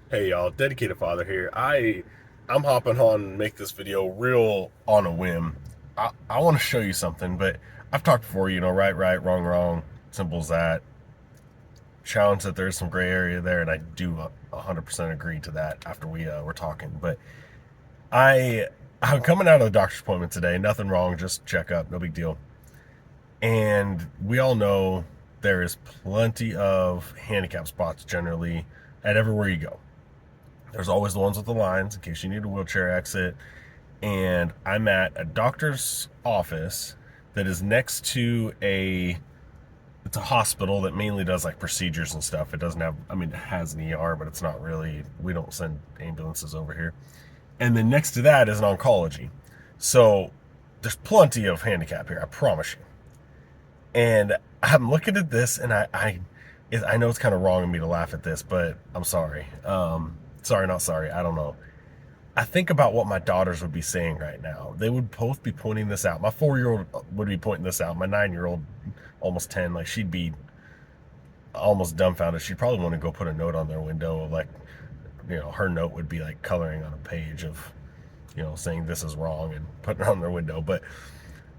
Hey y'all, dedicated father here. I'm hopping on and make this video real on a whim. I want to show you something, but I've talked before, right, right, wrong, wrong, simple as that. Challenge that there's some gray area there, and I do 100% agree to that after we were talking. But I I'm coming out of the doctor's appointment today. Nothing wrong, just check up, no big deal. And we all know there is plenty of handicap spots generally at everywhere you go. There's always the ones with the lines in case you need a wheelchair exit. And I'm at a doctor's office that is next to it's a hospital that mainly does like procedures and stuff. It doesn't have, I mean, it has an ER, but it's not really, we don't send ambulances over here. And then next to that is an oncology. So there's plenty of handicap here, I promise you. And I'm looking at this and I know it's kind of wrong of me to laugh at this, but I'm sorry. Sorry, not sorry. I don't know. I think about what my daughters would be saying right now. They would both be pointing this out. My 4-year-old would be pointing this out. My 9-year-old, almost 10, like she'd be almost dumbfounded. She'd probably want to go put a note on their window of like, her note would be like coloring on a page of, saying this is wrong and putting it on their window. But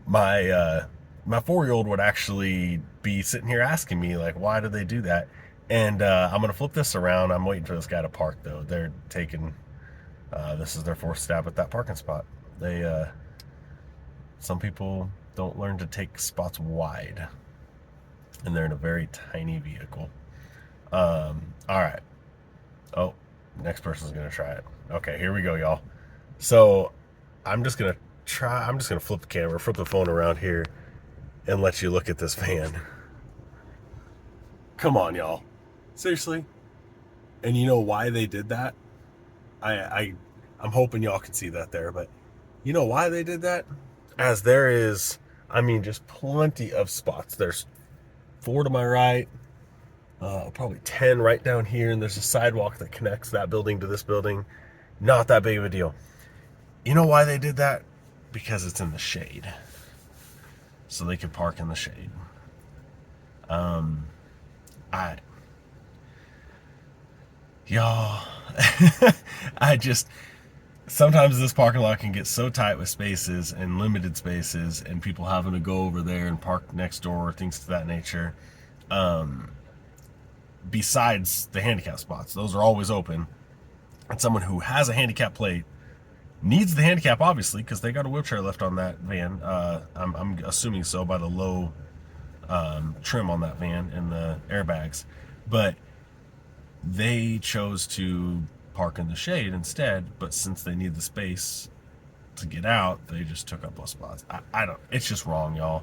my 4-year-old would actually be sitting here asking me like, why do they do that? And I'm gonna flip this around. I'm waiting for this guy to park though. They're taking this is their fourth stab at that parking spot. Some people don't learn to take spots wide, and they're in a very tiny vehicle. All right. Oh, next person's gonna try it. Okay, here we go, y'all. So I'm just gonna try. I'm just gonna flip the camera, flip the phone around here, and let you look at this van. Come on, y'all. Seriously? And you know why they did that? I, I I'm hoping y'all can see that there, but you know why they did that? As there is, I mean, just plenty of spots. There's 4 to my right, probably 10 right down here, and there's a sidewalk that connects that building to this building. Not that big of a deal. You know why they did that? Because it's in the shade, so they could park in the shade. Um, I y'all, I just sometimes this parking lot can get so tight with spaces and limited spaces and people having to go over there and park next door, things to that nature. Um, Besides the handicap spots, those are always open. And someone who has a handicap plate needs the handicap, obviously, because they got a wheelchair lift on that van. I'm assuming so by the low trim on that van and the airbags. But they chose to park in the shade instead, but since they need the space to get out, they just took up those spots. I don't, it's just wrong, y'all.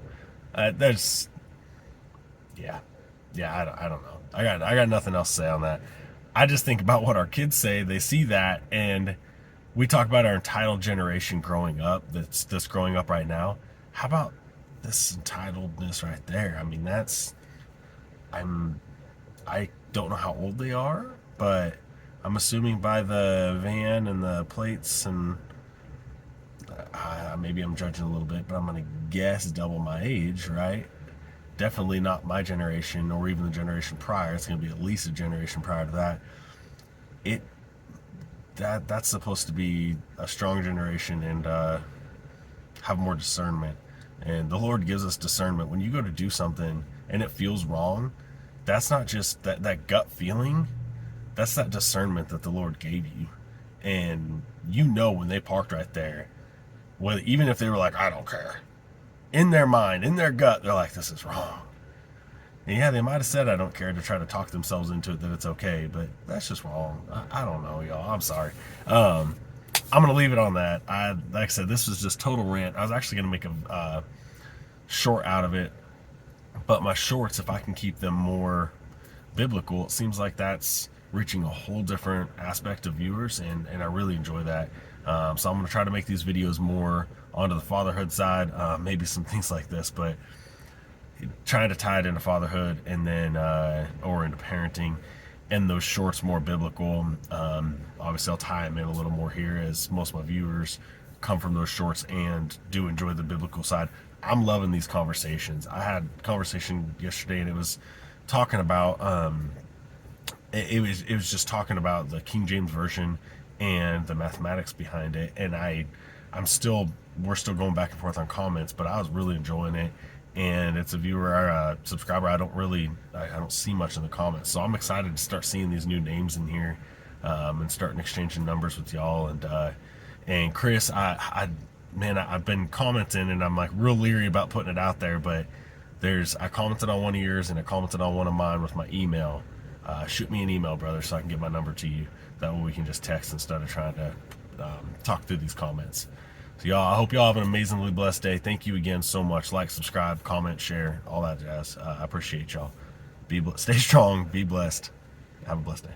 There's, yeah, I don't know. I got nothing else to say on that. I just think about what our kids say. They see that, and we talk about our entitled generation growing up, that's growing up right now. How about this entitledness right there? I mean, I'm, I don't know how old they are, but I'm assuming by the van and the plates and maybe I'm judging a little bit, but I'm gonna guess double my age, right? Definitely not my generation or even the generation prior. It's gonna be at least a generation prior to that. It that's supposed to be a strong generation and have more discernment. And the Lord gives us discernment. When you go to do something and it feels wrong, that's not just that gut feeling. That's that discernment that the Lord gave you. And when they parked right there, well, even if they were like, I don't care, in their mind, in their gut, they're like, this is wrong. And yeah, they might have said I don't care to try to talk themselves into it that it's okay, but that's just wrong. I don't know, y'all. I'm sorry. I'm gonna leave it on that. Like I said, this was just total rant. I was actually gonna make a short out of it, but my shorts, if I can keep them more biblical, it seems like that's reaching a whole different aspect of viewers, and I really enjoy that. So I'm going to try to make these videos more onto the fatherhood side, maybe some things like this, but trying to tie it into fatherhood and then or into parenting, and those shorts more biblical. Obviously I'll tie them in a little more here, as most of my viewers come from those shorts and do enjoy the biblical side. I'm loving these conversations. I had a conversation yesterday and it was talking about it was just talking about the King James version and the mathematics behind it, and I'm still we're still going back and forth on comments, but I was really enjoying it. And it's a viewer or a subscriber I don't see much in the comments, so I'm excited to start seeing these new names in here, and starting exchanging numbers with y'all. And Chris, man, I've been commenting and I'm like real leery about putting it out there, but I commented on one of yours and I commented on one of mine with my email. Shoot me an email, brother, so I can get my number to you. That way we can just text instead of trying to talk through these comments. So y'all, I hope y'all have an amazingly blessed day. Thank you again so much. Like, subscribe, comment, share, all that jazz. I appreciate y'all. Stay strong, be blessed. Have a blessed day.